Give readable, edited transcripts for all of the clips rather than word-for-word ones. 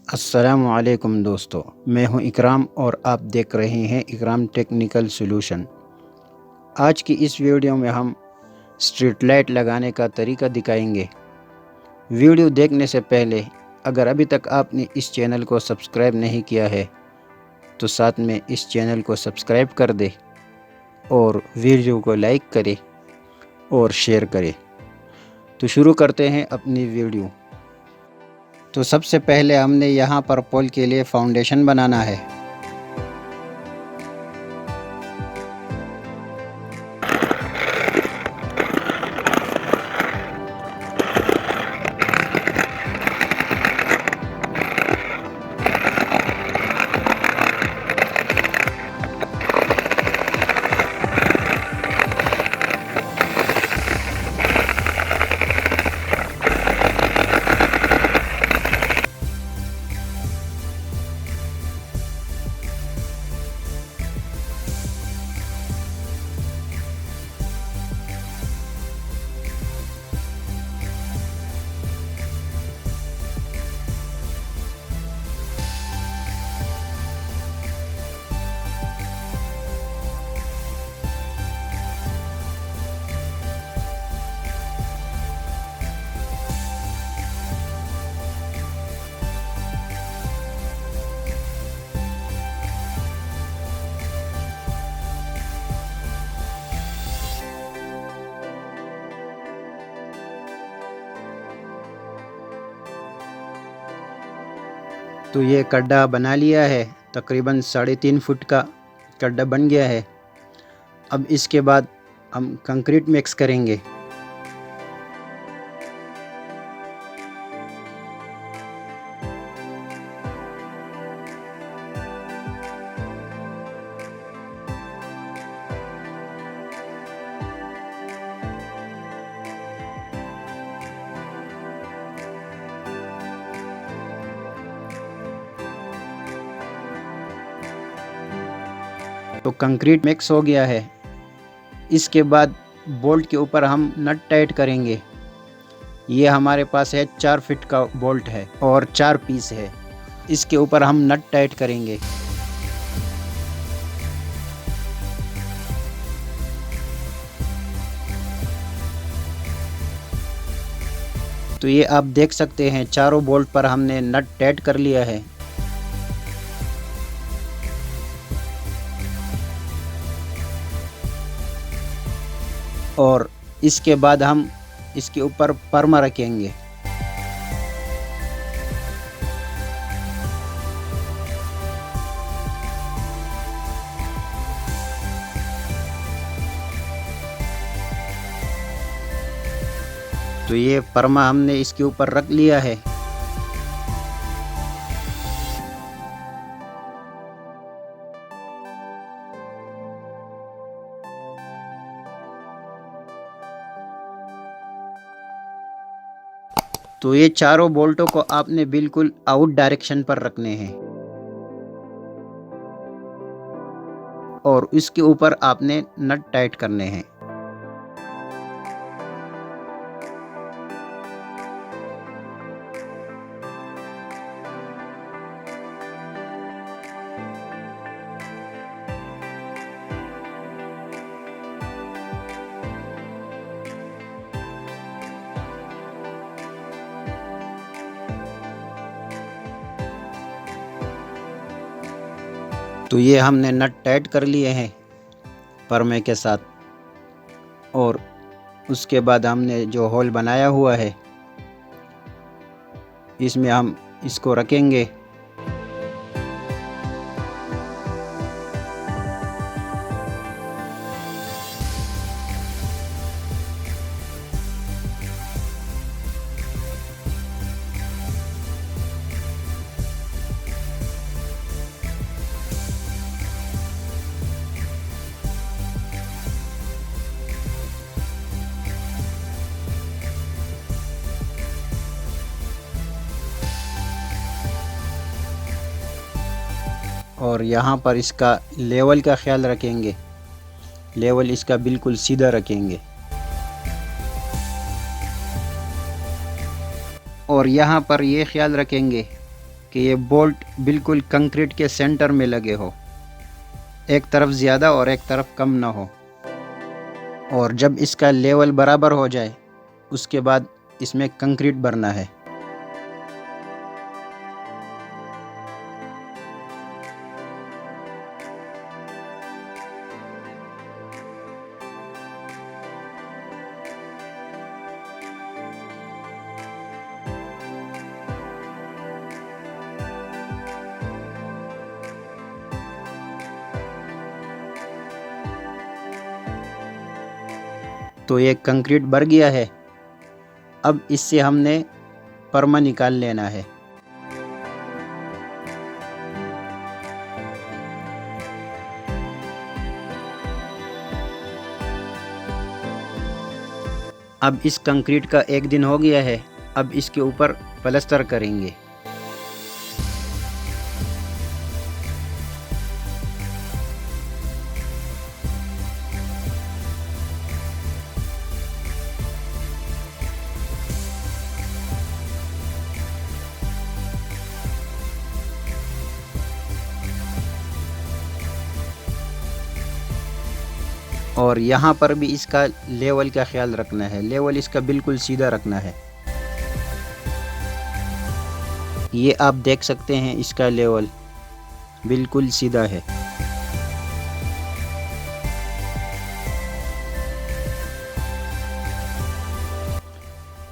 अस्सलामुअलैकुम दोस्तों, मैं हूं इकराम और आप देख रहे हैं इकराम टेक्निकल सॉल्यूशन। आज की इस वीडियो में हम स्ट्रीट लाइट लगाने का तरीका दिखाएंगे। वीडियो देखने से पहले अगर अभी तक आपने इस चैनल को सब्सक्राइब नहीं किया है तो साथ में इस चैनल को सब्सक्राइब कर दे और वीडियो को लाइक करें और शेयर करें। तो शुरू करते हैं अपनी वीडियो। तो सबसे पहले हमने यहाँ पर पोल के लिए फाउंडेशन बनाना है। तो ये गड्ढा बना लिया है, तकरीबन 3.5 फुट का गड्ढा बन गया है। अब इसके बाद हम कंक्रीट मिक्स करेंगे। तो कंक्रीट मिक्स हो गया है। इसके बाद बोल्ट के ऊपर हम नट टाइट करेंगे। ये हमारे पास है 4 फीट का बोल्ट है और 4 पीस है। इसके ऊपर हम नट टाइट करेंगे। तो ये आप देख सकते हैं चारों बोल्ट पर हमने नट टाइट कर लिया है। और इसके बाद हम इसके ऊपर परमा रखेंगे। तो ये परमा हमने इसके ऊपर रख लिया है। तो ये चारों बोल्टों को आपने बिल्कुल आउट डायरेक्शन पर रखने हैं और इसके ऊपर आपने नट टाइट करने हैं। तो ये हमने नट टाइट कर लिए हैं परमे के साथ और उसके बाद हमने जो होल बनाया हुआ है इसमें हम इसको रखेंगे। और यहाँ पर इसका लेवल का ख्याल रखेंगे। लेवल इसका बिल्कुल सीधा रखेंगे। और यहाँ पर ये ख्याल रखेंगे कि ये बोल्ट बिल्कुल कंक्रीट के सेंटर में लगे हो, एक तरफ ज़्यादा और एक तरफ कम ना हो। और जब इसका लेवल बराबर हो जाए उसके बाद इसमें कंक्रीट भरना है। तो ये कंक्रीट भर गया है। अब इससे हमने परमा निकाल लेना है। अब इस कंक्रीट का एक दिन हो गया है। अब इसके ऊपर प्लास्टर करेंगे। और यहाँ पर भी इसका लेवल का ख्याल रखना है। लेवल इसका बिल्कुल सीधा रखना है। ये आप देख सकते हैं, इसका लेवल बिल्कुल सीधा है।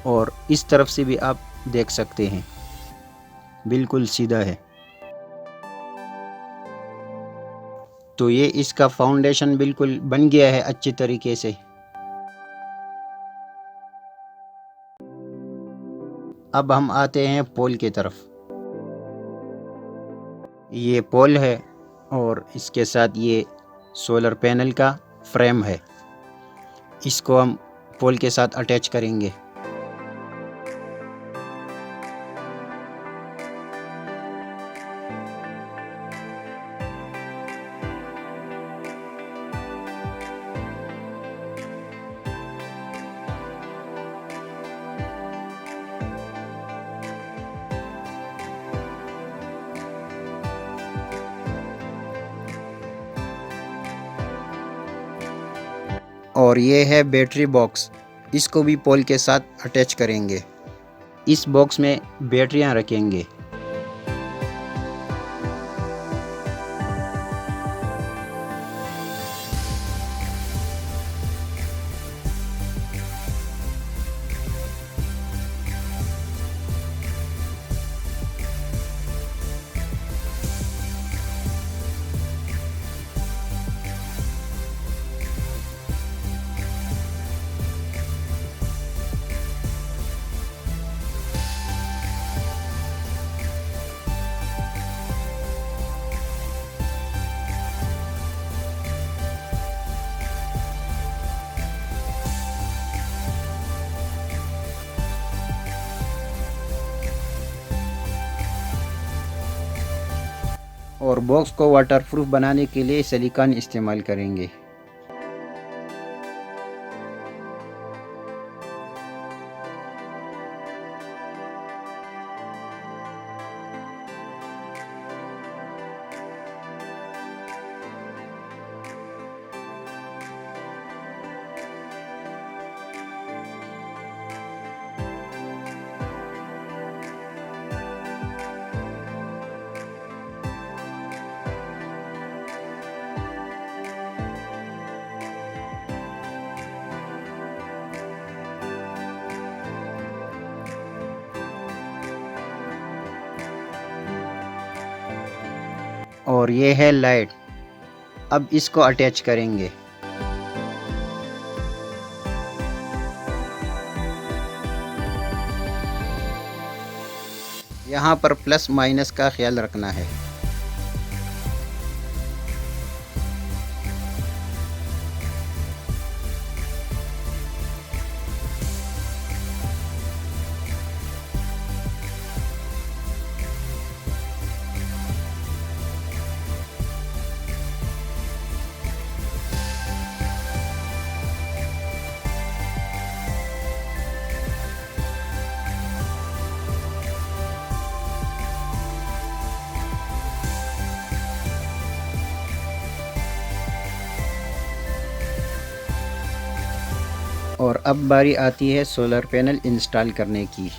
और इस तरफ से भी आप देख सकते हैं, बिल्कुल सीधा है। तो ये इसका फाउंडेशन बिल्कुल बन गया है अच्छी तरीके से। अब हम आते हैं पोल की तरफ। ये पोल है और इसके साथ ये सोलर पैनल का फ्रेम है। इसको हम पोल के साथ अटैच करेंगे। और ये है बैटरी बॉक्स, इसको भी पोल के साथ अटैच करेंगे। इस बॉक्स में बैटरियां रखेंगे। और बॉक्स को वाटरप्रूफ बनाने के लिए सिलिकॉन इस्तेमाल करेंगे। और ये है लाइट। अब इसको अटैच करेंगे। यहाँ पर प्लस माइनस का ख्याल रखना है। और अब बारी आती है सोलर पैनल इंस्टॉल करने की।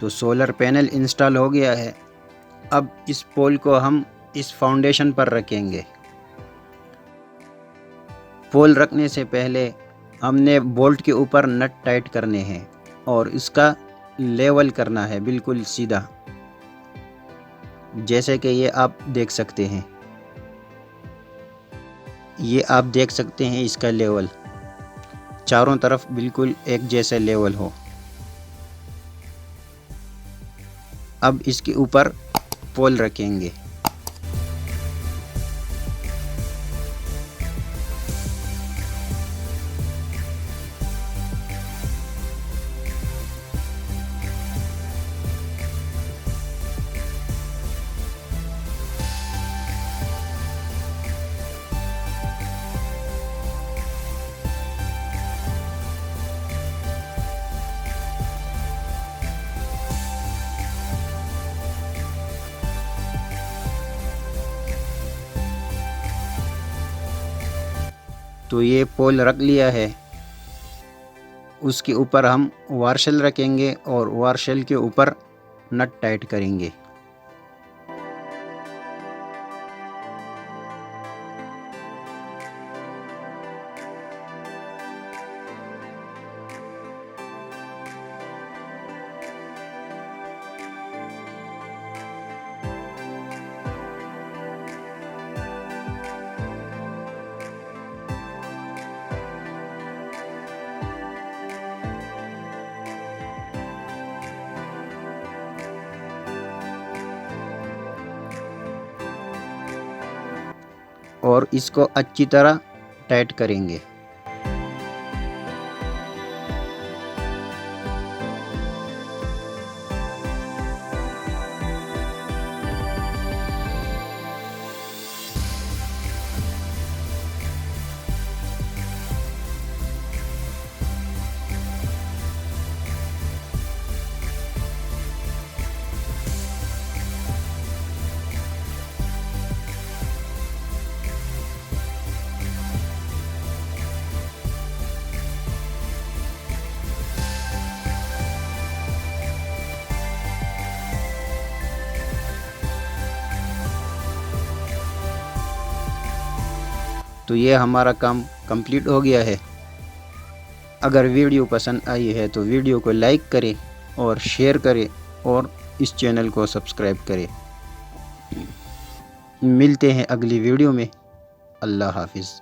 तो सोलर पैनल इंस्टॉल हो गया है। अब इस पोल को हम इस फाउंडेशन पर रखेंगे। पोल रखने से पहले हमने बोल्ट के ऊपर नट टाइट करने हैं और इसका लेवल करना है बिल्कुल सीधा, जैसे कि ये आप देख सकते हैं। ये आप देख सकते हैं इसका लेवल, चारों तरफ बिल्कुल एक जैसा लेवल हो। अब इसके ऊपर पोल रखेंगे। तो ये पोल रख लिया है। उसके ऊपर हम वार्शल रखेंगे और वार्शल के ऊपर नट टाइट करेंगे। और इसको अच्छी तरह टाइट करेंगे। तो ये हमारा काम कंप्लीट हो गया है। अगर वीडियो पसंद आई है तो वीडियो को लाइक करें और शेयर करें और इस चैनल को सब्सक्राइब करें। मिलते हैं अगली वीडियो में। अल्लाह हाफिज़।